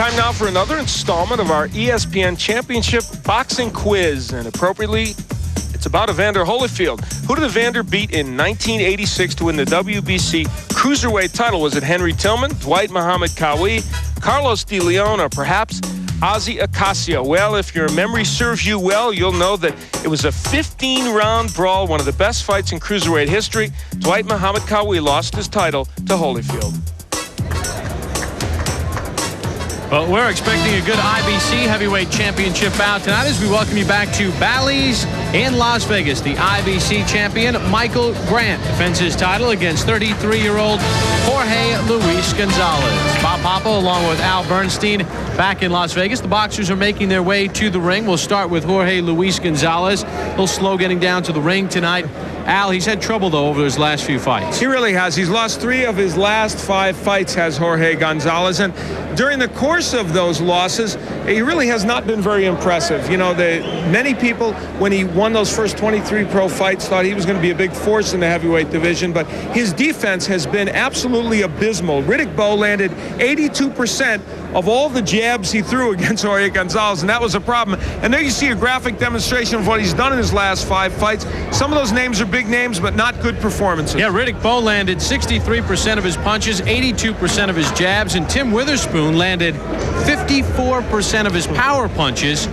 Time now for another installment of our ESPN Championship Boxing Quiz, and appropriately, it's about Evander Holyfield. Who did Evander beat in 1986 to win the WBC Cruiserweight title? Was it Henry Tillman, Dwight Muhammad Qawi, Carlos De Leon, or perhaps Ozzy Acasio? Well, if your memory serves you well, you'll know that it was a 15-round brawl, one of the best fights in Cruiserweight history. Dwight Muhammad Qawi lost his title to Holyfield. Well, we're expecting a good IBC Heavyweight Championship bout tonight as we welcome you back to Bally's in Las Vegas. The IBC champion, Michael Grant, defends his title against 33-year-old Jorge Luis Gonzalez. Bob Papa, along with Al Bernstein, back in Las Vegas. The boxers are making their way to the ring. We'll start with Jorge Luis Gonzalez. A little slow getting down to the ring tonight. Al, he's had trouble, though, over his last few fights. He really has. He's lost 3 of his last 5 fights, has Jorge Gonzalez. And during the course of those losses, he really has not been very impressive. You know, many people, when he won those first 23 pro fights, thought he was going to be a big force in the heavyweight division. But his defense has been absolutely abysmal. Riddick Bowe landed 82% of all the jabs he threw against Jorge Gonzalez, and that was a problem. And there you see a graphic demonstration of what he's done in his last 5 fights. Some of those names are big names, but not good performances. Yeah, Riddick Bowe landed 63% of his punches, 82% of his jabs, and Tim Witherspoon landed 54% of his power punches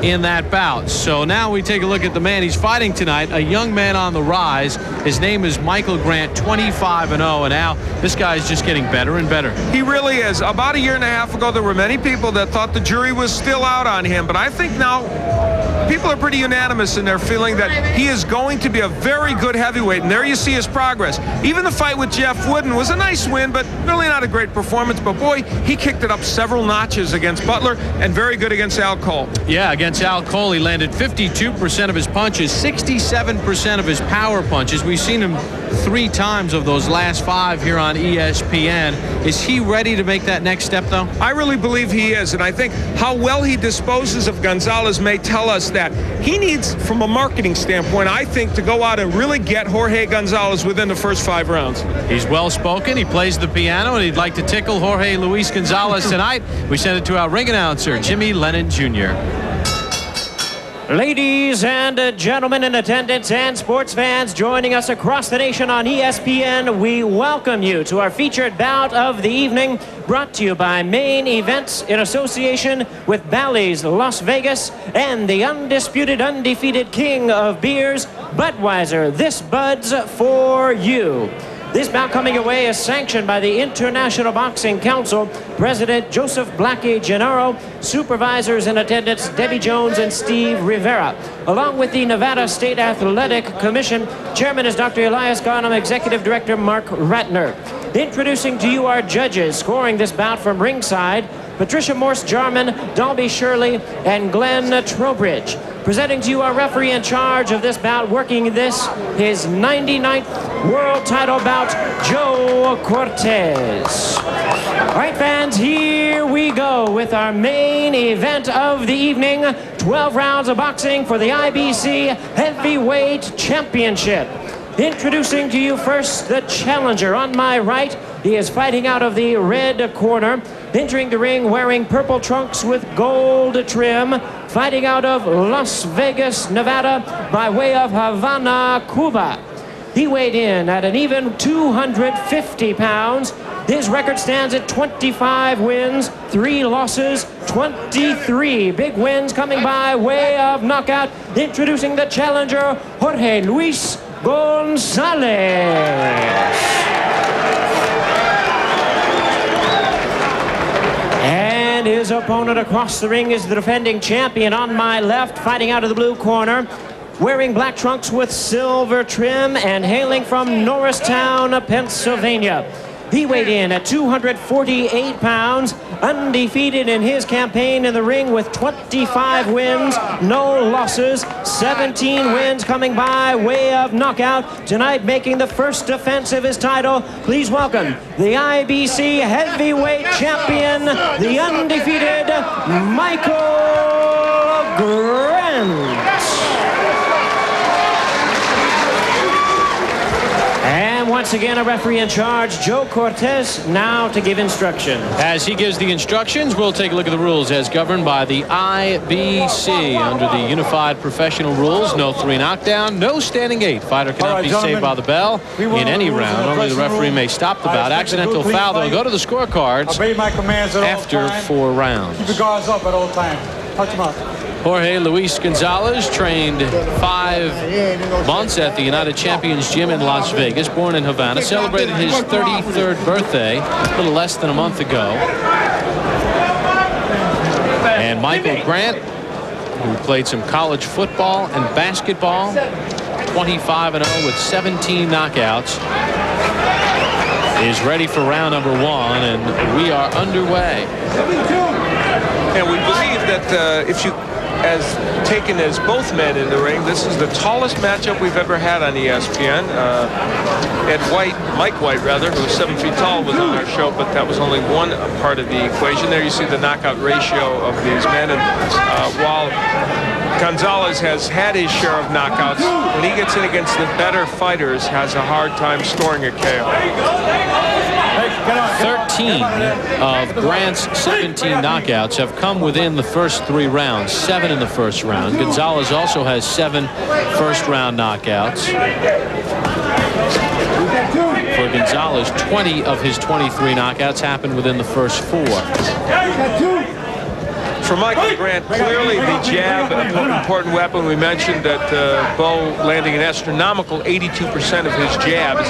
in that bout. So now we take a look at the man he's fighting tonight, a young man on the rise. His name is Michael Grant, 25-0, and now this guy is just getting better and better. He really is. About a year and a half ago, there were many people that thought the jury was still out on him, but I think now people are pretty unanimous in their feeling that he is going to be a very good heavyweight, and there you see his progress. Even the fight with Jeff Wooden was a nice win, but really not a great performance. But boy, he kicked it up several notches against Butler, and very good against Al Cole. Yeah, against Al Cole, he landed 52% of his punches, 67% of his power punches. We've seen him 3 times of those last 5 here on ESPN. Is he ready to make that next step, though? I really believe he is, and I think how well he disposes of Gonzalez may tell us that he needs, from a marketing standpoint, I think, to go out and really get Jorge Gonzalez within the first 5 rounds. He's well-spoken. He plays the piano, and he'd like to tickle Jorge Luis Gonzalez tonight. We send it to our ring announcer, Jimmy Lennon Jr. Ladies and gentlemen in attendance and sports fans joining us across the nation on ESPN, we welcome you to our featured bout of the evening, brought to you by Main Events in association with Bally's Las Vegas and the undisputed, undefeated king of beers, Budweiser. This Bud's for you. This bout coming away is sanctioned by the International Boxing Council, President Joseph Blackie Gennaro, supervisors in attendance Debbie Jones and Steve Rivera. Along with the Nevada State Athletic Commission, Chairman is Dr. Elias Ghanem, Executive Director Mark Ratner. Introducing to you our judges scoring this bout from ringside, Patricia Morse-Jarman, Dalby Shirley, and Glenn Trowbridge. Presenting to you our referee in charge of this bout, working this, his 99th world title bout, Joe Cortez. All right, fans, here we go with our main event of the evening, 12 rounds of boxing for the IBC Heavyweight Championship. Introducing to you first the challenger on my right. He is fighting out of the red corner, entering the ring wearing purple trunks with gold trim, fighting out of Las Vegas, Nevada, by way of Havana, Cuba. He weighed in at an even 250 pounds. His record stands at 25 wins, 3 losses, 23 big wins coming by way of knockout. Introducing the challenger, Jorge Luis Gonzalez. And his opponent across the ring is the defending champion on my left, fighting out of the blue corner, wearing black trunks with silver trim and hailing from Norristown, Pennsylvania. He weighed in at 248 pounds, undefeated in his campaign in the ring with 25 wins, no losses, 17 wins coming by way of knockout. Tonight making the first defense of his title, please welcome the IBC Heavyweight Champion, the undefeated Michael Grant. And once again a referee in charge, Joe Cortez, now to give instruction. As he gives the instructions, we'll take a look at the rules as governed by the IBC. Under the Unified Professional Rules, no 3 knockdown, no standing 8. Fighter cannot be saved by the bell in any round. Only the referee may stop the bout. Accidental foul, they'll go to the scorecards after 4 rounds. Keep your guards up at all times. Touch them up. Jorge Luis Gonzalez trained 5 months at the United Champions Gym in Las Vegas. Born in Havana, celebrated his 33rd birthday a little less than a month ago. And Michael Grant, who played some college football and basketball, 25-0 with 17 knockouts, is ready for round number 1, and we are underway. And we believe that if you taken as both men in the ring, this is the tallest matchup we've ever had on ESPN. Mike White, who's 7 feet tall, was on our show, but that was only one part of the equation. There you see the knockout ratio of these men. And while Gonzalez has had his share of knockouts, when he gets in against the better fighters, has a hard time scoring a KO. 13 of Grant's 17 knockouts have come within the first 3 rounds, 7 in the first round. Gonzalez also has 7 first-round knockouts. For Gonzalez, 20 of his 23 knockouts happened within the first 4. For Michael Grant, clearly the jab, an important weapon. We mentioned that Bo landing an astronomical 82% of his jabs.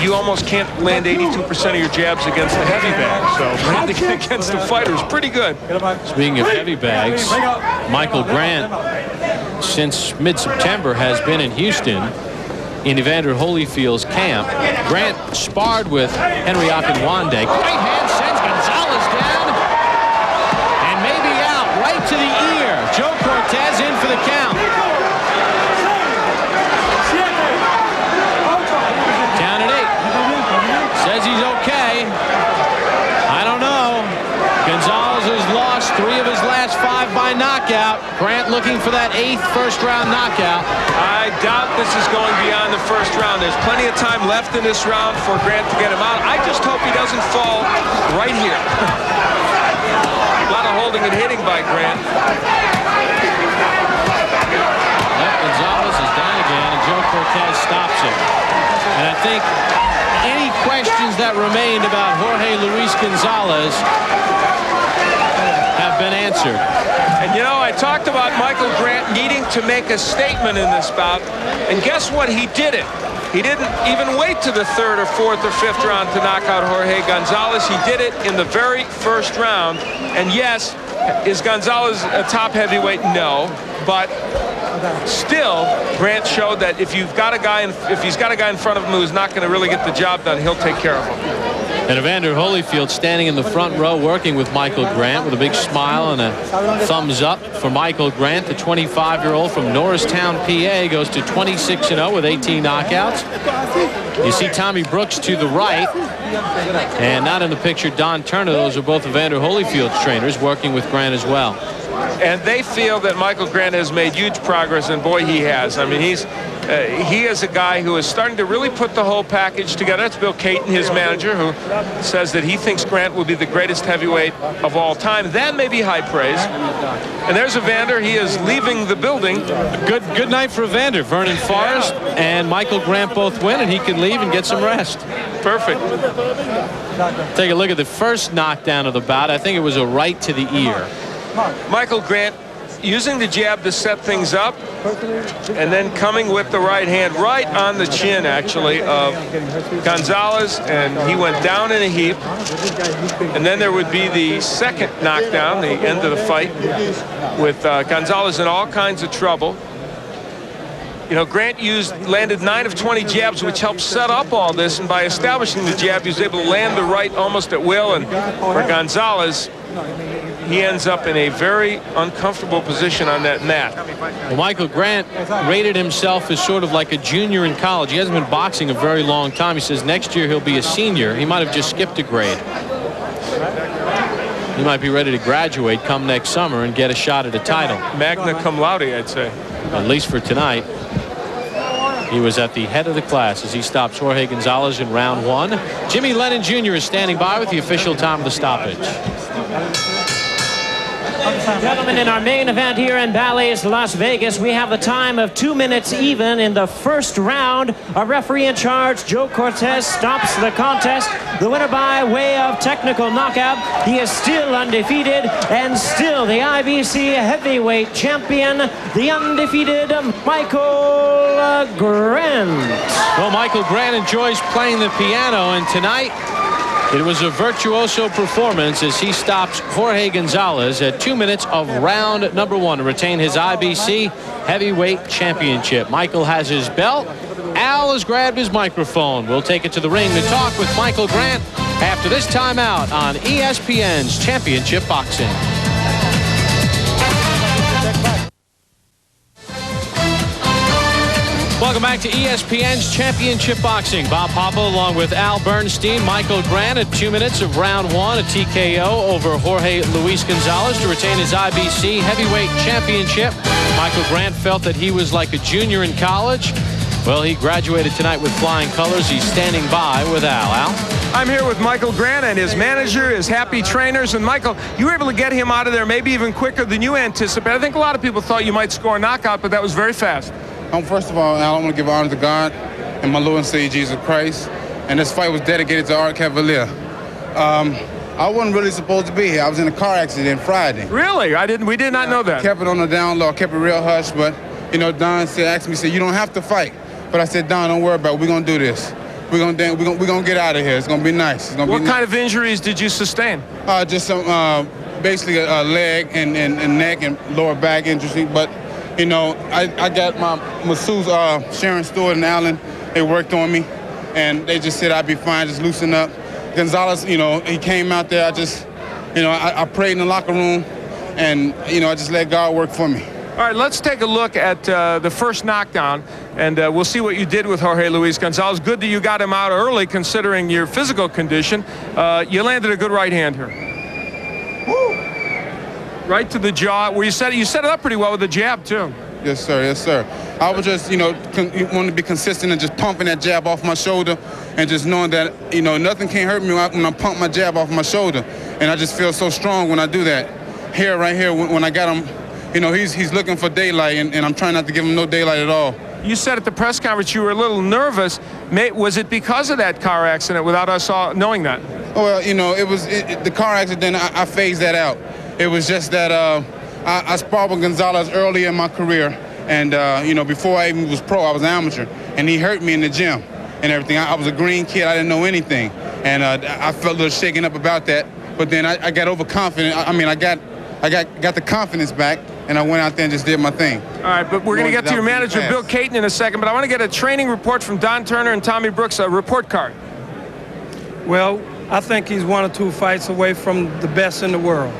You almost can't land 82% of your jabs against the heavy bag. So landing against the fighter is pretty good. Speaking of heavy bags, Michael Grant, since mid-September, has been in Houston in Evander Holyfield's camp. Grant sparred with Henry Akinwande. Great hand sends Gonzalez down. Right to the ear. Joe Cortez in for the count. Count at 8. Says he's okay. I don't know. Gonzalez has lost 3 of his last 5 by knockout. Grant looking for that 8th first-round knockout. I doubt this is going beyond the first round. There's plenty of time left in this round for Grant to get him out. I just hope he doesn't fall right here. A lot of holding and hitting by Grant. Gonzalez is down again, and Joe Cortez stops it. And I think any questions that remained about Jorge Luis Gonzalez have been answered. And you know, I talked about Michael Grant needing to make a statement in this bout, and guess what? He did it. He didn't even wait to the 3rd or 4th or 5th round to knock out Jorge Gonzalez. He did it in the very first round. And yes, is Gonzalez a top heavyweight? No, but still, Grant showed that if he's got a guy in front of him who's not going to really get the job done, he'll take care of him. And Evander Holyfield standing in the front row working with Michael Grant with a big smile and a thumbs up for Michael Grant. The 25-year-old from Norristown, PA, goes to 26-0 with 18 knockouts. You see Tommy Brooks to the right, and not in the picture Don Turner. Those are both Evander Holyfield's trainers working with Grant as well. And they feel that Michael Grant has made huge progress, and boy, he has. I mean, he is a guy who is starting to really put the whole package together. That's Bill Caton, his manager, who says that he thinks Grant will be the greatest heavyweight of all time. That may be high praise. And there's Evander. He is leaving the building. Good night for Evander. Vernon Forrest and Michael Grant both win, and he can leave and get some rest. Perfect. Take a look at the first knockdown of the bout. I think it was a right to the ear. Michael Grant using the jab to set things up, and then coming with the right hand right on the chin, actually, of Gonzalez, and he went down in a heap. And then there would be the second knockdown, the end of the fight, with Gonzalez in all kinds of trouble. You know, Grant landed 9 of 20 jabs, which helped set up all this, and by establishing the jab, he was able to land the right almost at will. And for Gonzalez, he ends up in a very uncomfortable position on that mat. Well, Michael Grant rated himself as sort of like a junior in college. He hasn't been boxing a very long time. He says next year he'll be a senior. He might have just skipped a grade. He might be ready to graduate come next summer and get a shot at a title. Magna cum laude, I'd say. At least for tonight. He was at the head of the class as he stops Jorge Gonzalez in round 1. Jimmy Lennon Jr. is standing by with the official time of the stoppage. Gentlemen, in our main event here in Bally's, Las Vegas, we have the time of 2 minutes even in the first round. Our referee in charge, Joe Cortez, stops the contest. The winner by way of technical knockout. He is still undefeated and still the IBC heavyweight champion, the undefeated Michael Grant. Well, Michael Grant enjoys playing the piano, and tonight it was a virtuoso performance as he stops Jorge Gonzalez at 2 minutes of round number 1 to retain his IBC heavyweight championship. Michael has his belt. Al has grabbed his microphone. We'll take it to the ring to talk with Michael Grant after this timeout on ESPN's Championship Boxing. Welcome back to ESPN's Championship Boxing. Bob Papa along with Al Bernstein. Michael Grant at 2 minutes of round 1, a TKO over Jorge Luis Gonzalez to retain his IBC heavyweight championship. Michael Grant felt that he was like a junior in college. Well, he graduated tonight with flying colors. He's standing by with Al. Al? I'm here with Michael Grant and his manager, his happy trainers. And Michael, you were able to get him out of there maybe even quicker than you anticipated. I think a lot of people thought you might score a knockout, but that was very fast. First of all, Al, I want to give honor to God and my Lord and Savior Jesus Christ. And this fight was dedicated to Art Cavalier. I wasn't really supposed to be here. I was in a car accident Friday. Really? We did not know that. Kept it on the down low. Kept it real hush. But, you know, Don asked me, you don't have to fight. But I said, Don, don't worry about it. We're going to do this. We're going to get out of here. It's going to be nice. What kind of injuries did you sustain? Just some, basically a leg and neck and lower back injury. But, you know, I got my masseuse, Sharon Stewart and Allen. They worked on me, and they just said I'd be fine, just loosen up. Gonzalez, you know, he came out there. I prayed in the locker room, and, you know, I just let God work for me. All right, let's take a look at the first knockdown, and we'll see what you did with Jorge Luis Gonzalez. Good that you got him out early, considering your physical condition. You landed a good right hand here. Woo! Right to the jaw. Where you set it up pretty well with the jab too. Yes, sir. Yes, sir. I was just, you know, wanting to be consistent and just pumping that jab off my shoulder, and just knowing that, you know, nothing can hurt me when I pump my jab off my shoulder, and I just feel so strong when I do that. Here, right here, when I got him, you know, he's looking for daylight, and I'm trying not to give him no daylight at all. You said at the press conference you were a little nervous. Was it because of that car accident without us all knowing that? Well, you know, it was the car accident. I phased that out. It was just that I sparred with Gonzalez early in my career, and you know, before I even was pro, I was amateur, and he hurt me in the gym and everything. I was a green kid. I didn't know anything, and I felt a little shaken up about that. But then I got overconfident. I mean, I got the confidence back, and I went out there and just did my thing. All right, but we're going to get to your manager, Bill Caton, in a second. But I want to get a training report from Don Turner and Tommy Brooks, a report card. Well, I think he's 1 or 2 fights away from the best in the world.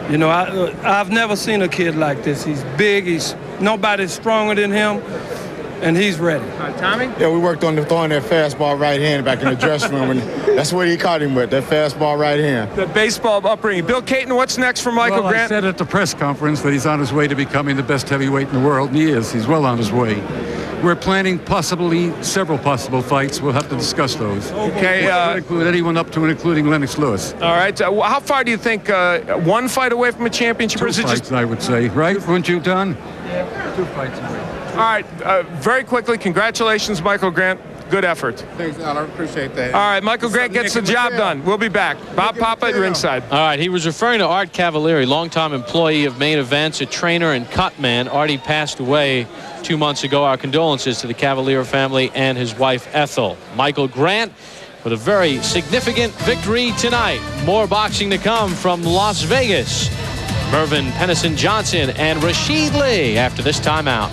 You know, I've never seen a kid like this. He's big. Nobody's stronger than him, and he's ready. All right, Tommy? Yeah, we worked on throwing that fastball right hand back in the dressing room, and that's what he caught him with, that fastball right hand. The baseball upbringing. Bill Caton, what's next for Michael Grant? I said at the press conference that he's on his way to becoming the best heavyweight in the world, and he is. He's well on his way. We're planning several possible fights. We'll have to discuss those. Okay. Include anyone up to and including Lennox Lewis. All right. How far do you think 1 fight away from a championship? 2 fights, I would say. Right? Weren't you, Don? Yeah, 2 fights away. All right. Very quickly, congratulations, Michael Grant. Good effort. Thanks, Al. I appreciate that. All right, Michael Grant gets the job done. We'll be back. Bob Papa at ringside. All right, he was referring to Art Cavalieri, longtime employee of Main Events, a trainer and cut man. Artie passed away 2 months ago. Our condolences to the Cavalier family and his wife, Ethel. Michael Grant with a very significant victory tonight. More boxing to come from Las Vegas. Mervyn Pennison Johnson and Rashid Lee after this timeout.